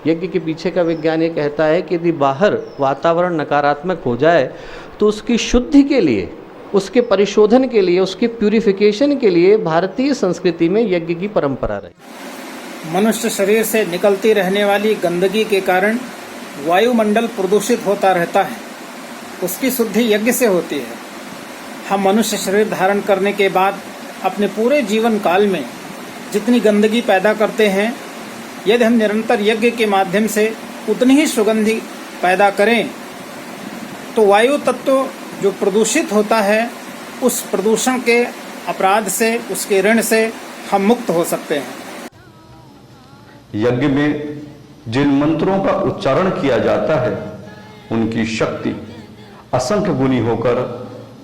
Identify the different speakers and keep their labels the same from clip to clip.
Speaker 1: यज्ञ के पीछे का विज्ञान ये कहता है कि यदि बाहर वातावरण नकारात्मक हो जाए तो उसकी शुद्धि के लिए, उसके परिशोधन के लिए, उसकी प्यूरिफिकेशन के लिए भारतीय संस्कृति में यज्ञ की परंपरा रही।
Speaker 2: मनुष्य शरीर से निकलती रहने वाली गंदगी के कारण वायुमंडल प्रदूषित होता रहता है, उसकी शुद्धि यज्ञ से होती है। हम मनुष्य शरीर धारण करने के बाद अपने पूरे जीवन काल में जितनी गंदगी पैदा करते हैं, यदि हम निरंतर यज्ञ के माध्यम से उतनी ही सुगंधि पैदा करें तो वायु तत्व जो प्रदूषित होता है, उस प्रदूषण के अपराध से, उसके ऋण से हम मुक्त हो सकते हैं।
Speaker 3: यज्ञ में जिन मंत्रों का उच्चारण किया जाता है, उनकी शक्ति असंख्य गुनी होकर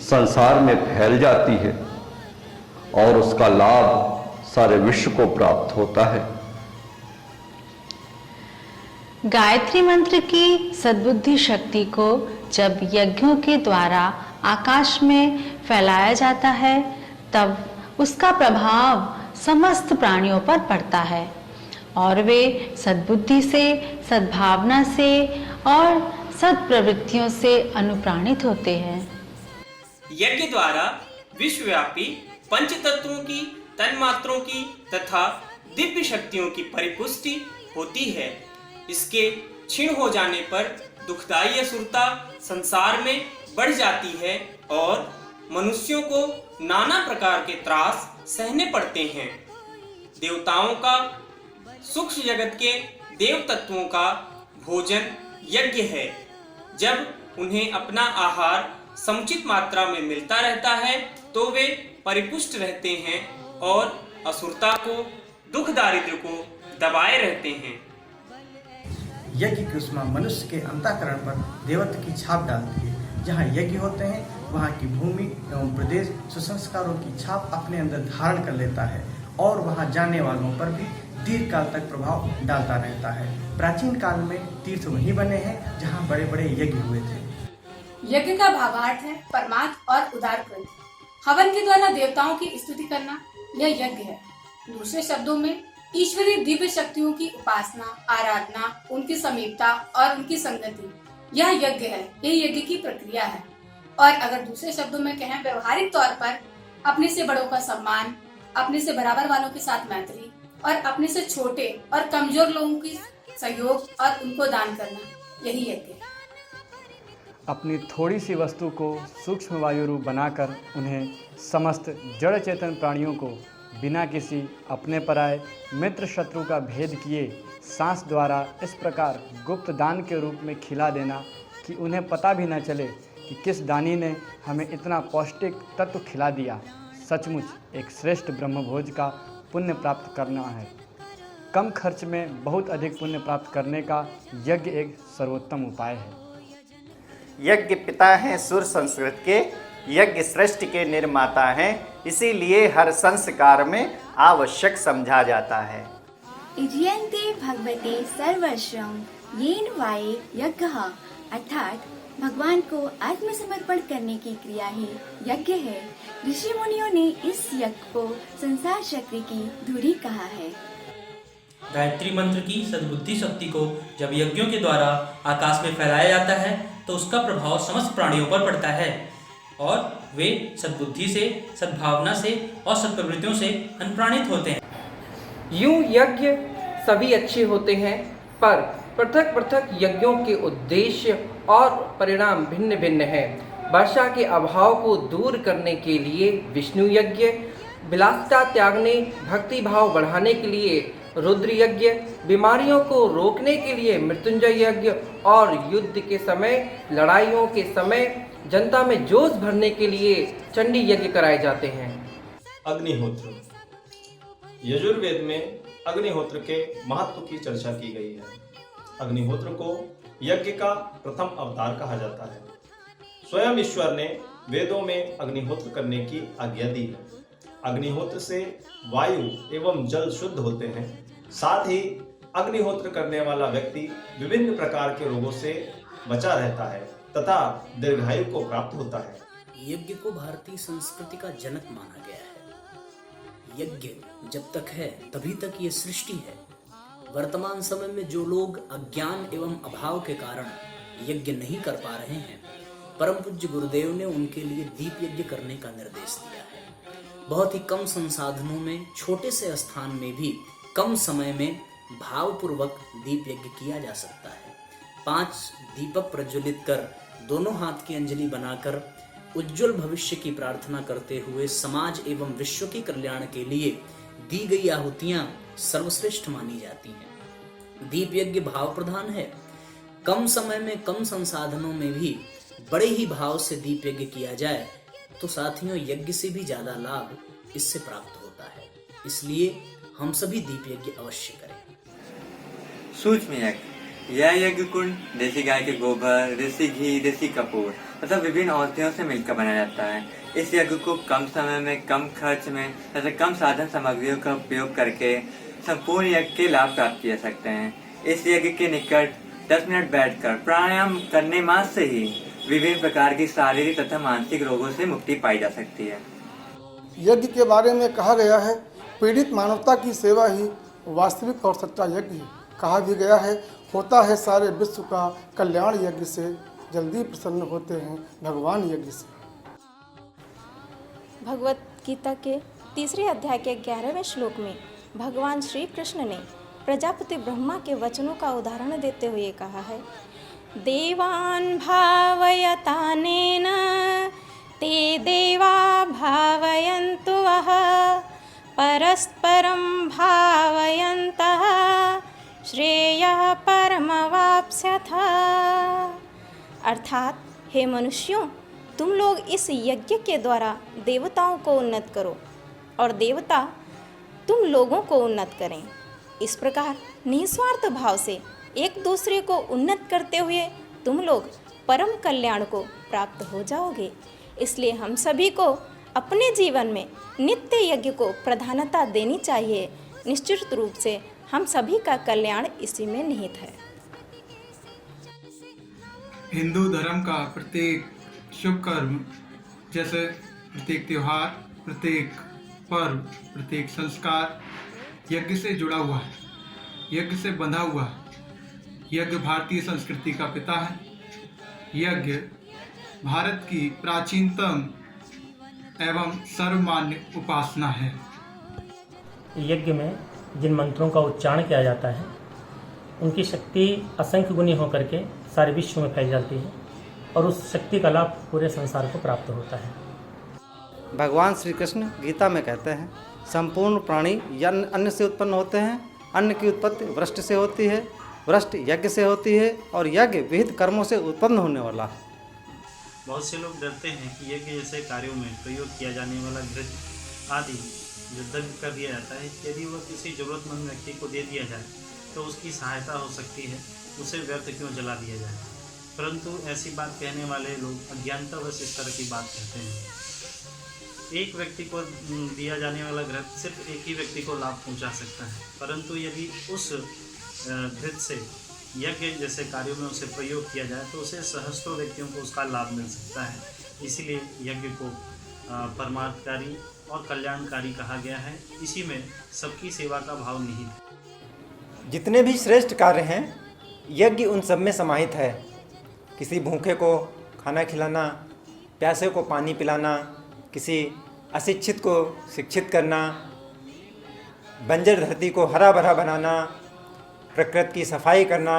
Speaker 3: संसार में फैल जाती है और उसका लाभ सारे विश्व को प्राप्त होता है।
Speaker 4: गायत्री मंत्र की सद्बुद्धि शक्ति को जब यज्ञों के द्वारा आकाश में फैलाया जाता है, तब उसका प्रभाव समस्त प्राणियों पर पड़ता है और वे सद्बुद्धि से, सद्भावना से और सत्प्रवृत्तियों से अनुप्राणित होते हैं।
Speaker 5: यज्ञ द्वारा विश्वव्यापी पंच तत्वों की, तन्मात्रों की तथा दिव्य शक्तियों की परिपुष्टि होती है। इसके क्षीण हो जाने पर दुखदायी असुरता संसार में बढ़ जाती है और मनुष्यों को नाना प्रकार के त्रास सहने पड़ते हैं। देवताओं का, सूक्ष्म जगत के देव तत्वों का भोजन यज्ञ है। जब उन्हें अपना आहार समुचित मात्रा में मिलता रहता है तो वे परिपुष्ट रहते हैं और असुरता को, दुख दारिद्र्य को दबाए रहते हैं।
Speaker 6: यज्ञ की उष्मा मनुष्य के अंतःकरण पर देवत्व की छाप डालती है। जहाँ यज्ञ होते हैं, वहाँ की भूमि एवं प्रदेश सुसंस्कारों की छाप अपने अंदर धारण कर लेता है और वहाँ जाने वालों पर भी दीर्घ काल तक प्रभाव डालता रहता है। प्राचीन काल में तीर्थ वहीं बने हैं जहाँ बड़े बड़े यज्ञ हुए थे।
Speaker 7: यज्ञ का भावार्थ है परमार्थ और उदार कृत। हवन के द्वारा देवताओं की स्तुति करना यह यज्ञ है। दूसरे शब्दों में ईश्वरीय दिव्य शक्तियों की उपासना, आराधना, उनकी समीपता और उनकी संगति, यह यज्ञ है। यही यज्ञ की प्रक्रिया है। और अगर दूसरे शब्दों में कहें व्यवहारिक तौर पर, अपने से बड़ों का सम्मान, अपने से बराबर वालों के साथ मैत्री और अपने से छोटे और कमजोर लोगों की सहयोग और उनको दान करना, यही यज्ञ है।
Speaker 8: अपनी थोड़ी सी वस्तु को सूक्ष्म वायु रूप बनाकर उन्हें समस्त जड़ चेतन प्राणियों को बिना किसी अपने पराये मित्र शत्रु का भेद किए सांस द्वारा इस प्रकार गुप्त दान के रूप में खिला देना कि उन्हें पता भी न चले कि किस दानी ने हमें इतना पौष्टिक तत्व खिला दिया, सचमुच एक श्रेष्ठ ब्रह्मभोज का पुण्य प्राप्त करना है। कम खर्च में बहुत अधिक पुण्य प्राप्त करने का यज्ञ एक सर्वोत्तम उपाय है।
Speaker 9: यज्ञ पिता हैं सुर संस्कृत के, यज्ञ सृष्टि के निर्माता हैं, इसीलिए हर संस्कार में आवश्यक समझा जाता है।
Speaker 10: इज्यन्ते भगवते सर्वस्वं येन वाये यज्ञः, अर्थात भगवान को आत्मसमर्पण करने की क्रिया ही यज्ञ है। ऋषि मुनियों ने इस यज्ञ को संसार चक्र की धुरी कहा है।
Speaker 11: गायत्री मंत्र की सद्बुद्धि शक्ति को जब यज्ञों के द्वारा आकाश में फैलाया जाता है तो उसका प्रभाव समस्त प्राणियों पर पड़ता है और वे सद्बुद्धि से, सद्भावना से और सत्प्रवृत्तियों से अनुप्राणित होते हैं।
Speaker 12: यूं यज्ञ सभी अच्छे होते हैं, पर पृथक पृथक यज्ञों के उद्देश्य और परिणाम भिन्न भिन्न हैं। वर्षा के अभाव को दूर करने के लिए विष्णु यज्ञ, विलासिता त्यागने, भक्ति भाव बढ़ाने के लिए रुद्र यज्ञ, बीमारियों को रोकने के लिए मृत्युंजय यज्ञ और युद्ध के समय, लड़ाइयों के समय जनता में जोश भरने के लिए चंडी यज्ञ कराए जाते हैं।
Speaker 13: अग्निहोत्र। यजुर्वेद में अग्निहोत्र के महत्व की चर्चा की गई है। अग्निहोत्र को यज्ञ का प्रथम अवतार कहा जाता है। स्वयं ईश्वर ने वेदों में अग्निहोत्र करने की आज्ञा दी है। अग्निहोत्र से वायु एवं जल शुद्ध होते हैं। साथ ही अग्निहोत्र करने वाला व्यक्ति विभिन्न प्रकार के रोगों से बचा रहता है तथा दीर्घायु को प्राप्त होता है।
Speaker 14: यज्ञ को भारतीय संस्कृति का जनक माना गया है। यज्ञ जब तक है तभी तक ये सृष्टि है। वर्तमान समय में जो लोग अज्ञान एवं अभाव के कारण यज्ञ नहीं कर पा रहे हैं, परम पूज्य गुरुदेव ने उनके लिए दीप यज्ञ करने का निर्देश दिया है। बहुत ही कम संसाधनों में, छोटे से स्थान में भी कम समय में भावपूर्वक दीप यज्ञ किया जा सकता है। 5 दीपक प्रज्वलित कर दोनों हाथ की अंजलि बनाकर उज्जवल भविष्य की प्रार्थना करते हुए समाज एवं विश्व के कल्याण के लिए दी गई आहुतियां सर्वश्रेष्ठ मानी जाती हैं। दीप यज्ञ भाव प्रधान है। कम समय में, कम संसाधनों में भी बड़े ही भाव से दीप यज्ञ किया जाए तो साथियों, यज्ञ से भी ज्यादा लाभ इससे प्राप्त होता है। इसलिए हम सभी दीप यज्ञ अवश्य करें।
Speaker 15: सूक्ष्म यज्ञ, यह यज्ञ कुंड देसी गाय के गोबर, देसी घी, देसी कपूर तथा विभिन्न औषधियों से मिलकर बनाया जाता है। इस यज्ञ को कम समय में, कम खर्च में तथा कम साधन सामग्रियों का उपयोग करके संपूर्ण यज्ञ के लाभ प्राप्त किए जा सकते हैं। इस यज्ञ के निकट 10 मिनट बैठकर प्राणायाम करने मात्र से ही विभिन्न प्रकार की शारीरिक तथा मानसिक रोगों से मुक्ति पाई जा सकती है।
Speaker 16: यज्ञ के बारे में कहा गया है, पीड़ित मानवता की सेवा ही वास्तविक और सच्चा यज्ञ है। कहा भी गया है, होता है सारे विश्व का कल्याण यज्ञ से, जल्दी प्रसन्न होते हैं भगवान यज्ञ से।
Speaker 17: भगवत गीता के 3 अध्याय के 11वें श्लोक में भगवान श्री कृष्ण ने प्रजापति ब्रह्मा के वचनों का उदाहरण देते हुए कहा है, देवान् भावयतानेन ते देवा भावयन्तु वः परस्परं भावयन्तः श्रेयः परमवाप्स्यथ। अर्थात, हे मनुष्यों, तुम लोग इस यज्ञ के द्वारा देवताओं को उन्नत करो और देवता तुम लोगों को उन्नत करें। इस प्रकार निस्वार्थ भाव से एक दूसरे को उन्नत करते हुए तुम लोग परम कल्याण को प्राप्त हो जाओगे। इसलिए हम सभी को अपने जीवन में नित्य यज्ञ को प्रधानता देनी चाहिए। निश्चित रूप से हम सभी का कल्याण इसी में निहित है।
Speaker 18: हिंदू धर्म का प्रत्येक शुभ कर्म, जैसे प्रत्येक त्योहार, प्रत्येक पर्व, प्रत्येक संस्कार यज्ञ से जुड़ा हुआ है, यज्ञ से बंधा हुआ है। यज्ञ भारतीय संस्कृति का पिता है। यज्ञ भारत की प्राचीनतम एवं सर्वमान्य उपासना है।
Speaker 19: यज्ञ में जिन मंत्रों का उच्चारण किया जाता है, उनकी शक्ति असंख्य गुनी होकर के सारे विश्व में फैल जाती है और उस शक्ति का लाभ पूरे संसार को प्राप्त होता है।
Speaker 20: भगवान श्री कृष्ण गीता में कहते हैं, संपूर्ण प्राणी अन्न से उत्पन्न होते हैं। अन्न की उत्पत्ति वृष्टि से होती है, वृष्टि यज्ञ से होती है और यज्ञ विहित कर्मों से उत्पन्न होने वाला है।
Speaker 21: बहुत से लोग डरते हैं कि यज्ञ जैसे कार्यों में प्रयोग किया जाने वाला घृत आदि जो दग्ध कर दिया जाता है, यदि वह किसी जरूरतमंद व्यक्ति को दे दिया जाए तो उसकी सहायता हो सकती है, उसे व्यर्थ क्यों जला दिया जाए। परंतु ऐसी बात कहने वाले लोग अज्ञानतावश इस तरह की बात कहते हैं। एक व्यक्ति को दिया जाने वाला घृत सिर्फ एक ही व्यक्ति को लाभ पहुंचा सकता है, परंतु यदि उस घृत से यज्ञ जैसे कार्यों में उसे प्रयोग किया जाए तो उसे सहस्त्रों व्यक्तियों को उसका लाभ मिल सकता है। इसीलिए यज्ञ को परमार्थकारी और कल्याणकारी कहा गया है। इसी में सबकी सेवा का भाव निहित है।
Speaker 22: जितने भी श्रेष्ठ कार्य हैं, यज्ञ उन सब में समाहित है। किसी भूखे को खाना खिलाना, प्यासे को पानी पिलाना, किसी अशिक्षित को शिक्षित करना, बंजर धरती को हरा भरा बनाना, प्रकृति की सफाई करना,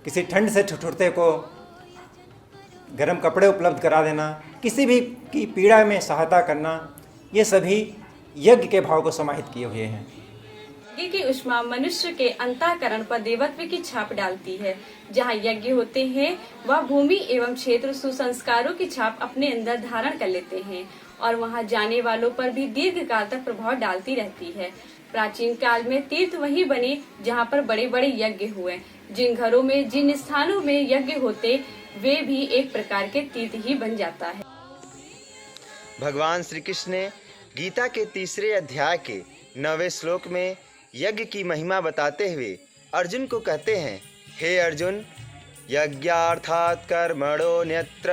Speaker 22: किसी ठंड से ठिठुरते को गर्म कपड़े उपलब्ध करा देना, किसी भी की पीड़ा में सहायता करना, ये सभी यज्ञ के भाव को समाहित किए हुए हैं।
Speaker 23: यज्ञ की ऊष्मा मनुष्य के अंतःकरण पर देवत्व की छाप डालती है। जहाँ यज्ञ होते हैं वह भूमि एवं क्षेत्र सुसंस्कारों की छाप अपने अंदर धारण कर लेते हैं और वहाँ जाने वालों पर भी दीर्घ काल तक प्रभाव डालती रहती है। प्राचीन काल में तीर्थ वही बने जहाँ पर बड़े बड़े यज्ञ हुए। जिन घरों में, जिन स्थानों में यज्ञ होते वे भी एक प्रकार के तीर्थ ही बन जाता है।
Speaker 24: भगवान श्री कृष्ण ने गीता के 3 अध्याय के 9वें श्लोक में यज्ञ की महिमा बताते हुए अर्जुन को कहते हैं, हे अर्जुन, यज्ञार्थात् कर्मणो न्यत्र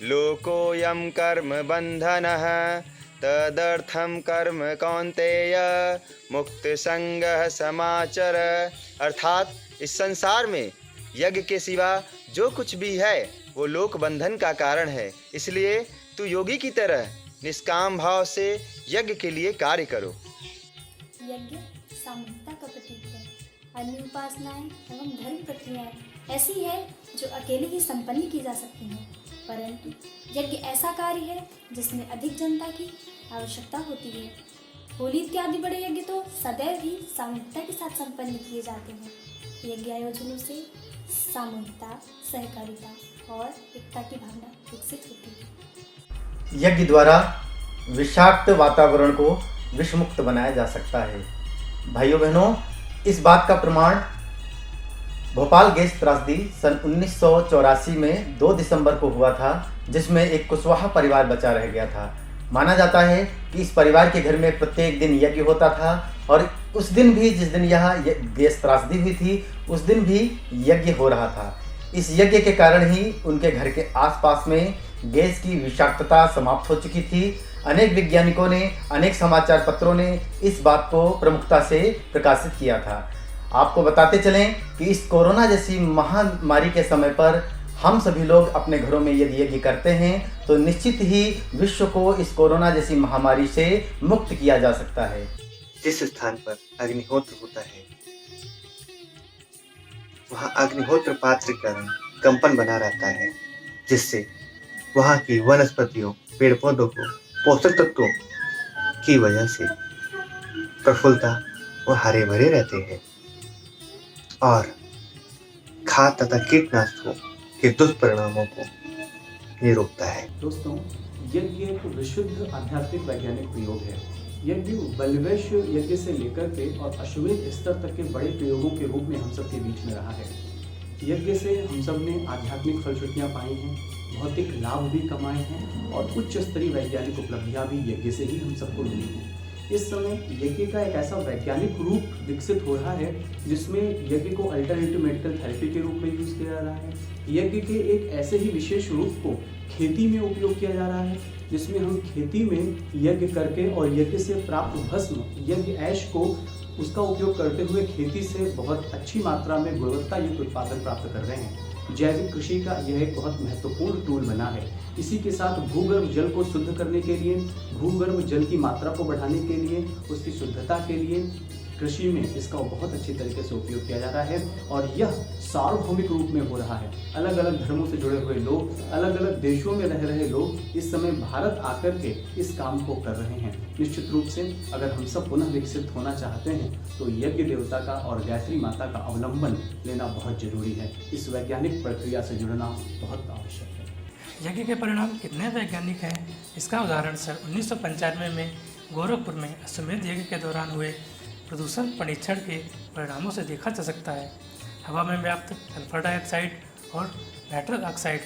Speaker 24: लोकोऽयं कर्म बंधनः तदर्थम कर्म कौन्तेय मुक्त संगः समाचर। अर्थात इस संसार में यज्ञ के सिवा जो कुछ भी है वो लोक बंधन का कारण है, इसलिए तू योगी की तरह निष्काम भाव से यज्ञ के लिए कार्य करो।
Speaker 10: यज्ञ सामूहिकता का प्रतीक है। अन्य उपासनाएं एवं धर्म प्रक्रियाएं ऐसी है जो अकेले ही संपन्न की जा सकती हैं, परंतु यज्ञ ऐसा कार्य है जिसमें अधिक जनता की आवश्यकता होती है। होली इत्यादि बड़े यज्ञ तो सदैव ही सामूहिकता के साथ संपन्न किए जाते हैं। यज्ञ आयोजनों से सामूहिकता, सहकारिता और एकता की भावना विकसित होती है।
Speaker 9: यज्ञ द्वारा विषाक्त वातावरण को विषमुक्त बनाया जा सकता है। भाइयों बहनों, इस बात का प्रमाण भोपाल गैस त्रासदी सन 1984 में 2 दिसंबर को हुआ था, जिसमें एक कुशवाहा परिवार बचा रह गया था। माना जाता है कि इस परिवार के घर में प्रत्येक दिन यज्ञ होता था और उस दिन भी, जिस दिन यह गैस त्रासदी हुई थी, उस दिन भी यज्ञ हो रहा था। इस यज्ञ के कारण ही उनके घर के आसपास में गैस की विषाक्तता समाप्त हो चुकी थी। अनेक वैज्ञानिकों ने, अनेक समाचार पत्रों ने इस बात को प्रमुखता से प्रकाशित किया था। आपको बताते चलें कि इस कोरोना जैसी महामारी के समय पर हम सभी लोग अपने घरों में यदि यज्ञ करते हैं तो निश्चित ही विश्व को इस कोरोना जैसी महामारी से मुक्त किया जा सकता है।
Speaker 24: जिस स्थान पर अग्निहोत्र होता है वहाँ अग्निहोत्र पात्र का रंग कंपन बना रहता है, जिससे वहाँ की वनस्पतियों, पेड़ पौधों को पोषक तत्वों की वजह से प्रफुल्लता व हरे भरे रहते हैं और खाद तथा कीटनाशकों के दुष्परिणामों को ये रोकता है।
Speaker 6: दोस्तों, यज्ञ एक विशुद्ध आध्यात्मिक वैज्ञानिक प्रयोग है। यज्ञ बलवैश्य यज्ञ से लेकर के और अश्वमेध स्तर तक के बड़े प्रयोगों के रूप में हम सबके बीच में रहा है। यज्ञ से हम सब ने आध्यात्मिक फलश्रुतियाँ पाई हैं, भौतिक लाभ भी कमाए हैं और उच्च स्तरीय वैज्ञानिक उपलब्धियाँ भी यज्ञ से ही हम सबको मिली हैं। इस समय यज्ञ का एक ऐसा वैज्ञानिक रूप विकसित हो रहा है जिसमें यज्ञ को अल्टरनेटिव मेडिकल थेरेपी के रूप में यूज किया जा रहा है। यज्ञ के एक ऐसे ही विशेष रूप को खेती में उपयोग किया जा रहा है, जिसमें हम खेती में यज्ञ करके और यज्ञ से प्राप्त भस्म, यज्ञ ऐश को उसका उपयोग करते हुए खेती से बहुत अच्छी मात्रा में गुणवत्ता युक्त उत्पादन प्राप्त कर रहे हैं। जैविक कृषि का यह एक बहुत महत्वपूर्ण टूल बना है। इसी के साथ भूगर्भ जल को शुद्ध करने के लिए, भूगर्भ जल की मात्रा को बढ़ाने के लिए, उसकी शुद्धता के लिए कृषि में इसका बहुत अच्छी तरीके से उपयोग किया जा रहा है और यह सार्वभौमिक रूप में हो रहा है। अलग अलग धर्मों से जुड़े हुए लोग, अलग अलग देशों में रह रहे लोग इस समय भारत आकर के इस काम को कर रहे हैं। निश्चित रूप से अगर हम सब पुनः विकसित होना चाहते हैं तो यज्ञ देवता का और गायत्री माता का अवलंबन लेना बहुत जरूरी है। इस वैज्ञानिक प्रक्रिया से जुड़ना बहुत आवश्यक है।
Speaker 1: यज्ञ के परिणाम कितने वैज्ञानिक हैं, इसका उदाहरण सन 1995 में गोरखपुर में अश्वमेध यज्ञ के दौरान हुए प्रदूषण परीक्षण के परिणामों से देखा जा सकता है। हवा में व्याप्त सल्फर डाइऑक्साइड और नाइट्रस ऑक्साइड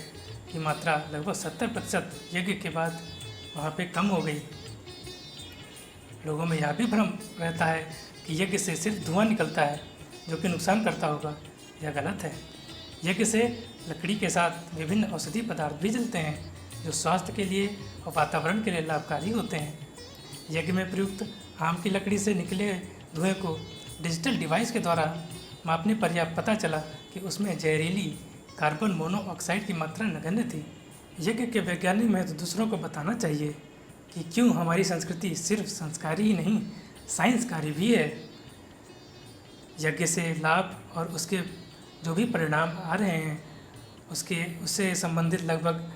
Speaker 1: की मात्रा लगभग 70% यज्ञ के बाद वहाँ पे कम हो गई। लोगों में यह भी भ्रम रहता है कि यज्ञ से सिर्फ धुआं निकलता है जो कि नुकसान करता होगा। यह गलत है। यज्ञ से लकड़ी के साथ विभिन्न औषधि पदार्थ भी जलते हैं जो स्वास्थ्य के लिए और वातावरण के लिए लाभकारी होते हैं। यज्ञ में प्रयुक्त आम की लकड़ी से निकले धुएं को डिजिटल डिवाइस के द्वारा मापने पर यह पता चला कि उसमें जहरीली कार्बन मोनोऑक्साइड की मात्रा नगण्य थी। यज्ञ के वैज्ञानिक महत्व दूसरों को बताना चाहिए कि क्यों हमारी संस्कृति सिर्फ संस्कारी ही नहीं, साइंसकारी भी है। यज्ञ से लाभ और उसके जो भी परिणाम आ रहे हैं उससे संबंधित लगभग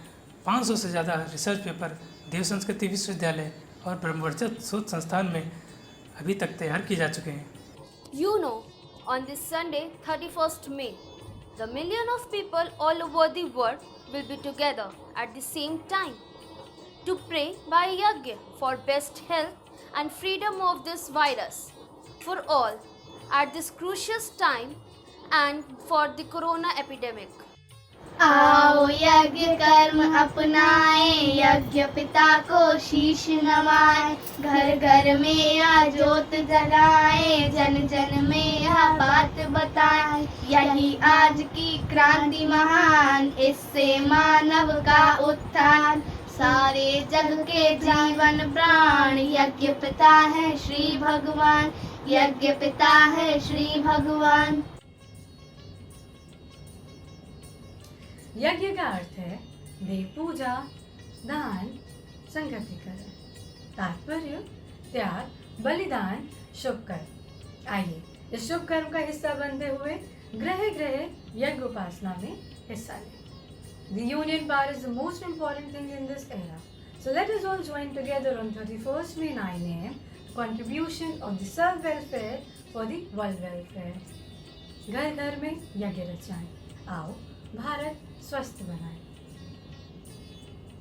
Speaker 1: 500 से ज़्यादा रिसर्च पेपर देव संस्कृति विश्वविद्यालय और ब्रह्मवर्चस्व शोध संस्थान में अभी तक तैयार किए जा चुके हैं।
Speaker 2: You know, on this Sunday, 31st May, the million of people all over the world will be together at the same time to pray by yajna for best health and freedom of this virus for all at this crucial time and for the corona epidemic.
Speaker 3: आओ यज्ञ कर्म अपनाएं, यज्ञ पिता को शीश नवाएं, घर घर में यह ज्योत जलाएं, जन जन में यह बात बताएं। यही आज की क्रांति महान, इससे मानव का उत्थान, सारे जग के जीवन प्राण यज्ञ पिता है श्री भगवान, यज्ञ पिता है श्री भगवान।
Speaker 4: यज्ञ का अर्थ है देव पूजा, दान, संगतिकरण। तात्पर्य त्याग, बलिदान, शुभ कर्म। आइए इस शुभ कर्म का हिस्सा बनते हुए ग्रह यज्ञ उपासना में हिस्सा लें। The union bar is the most important thing in this era. So let us all join together on 31st May 9 AM contribution of the self-welfare for the world welfare. घर घर में यज्ञ रचाएं। आओ भारत स्वस्थ बनाएं।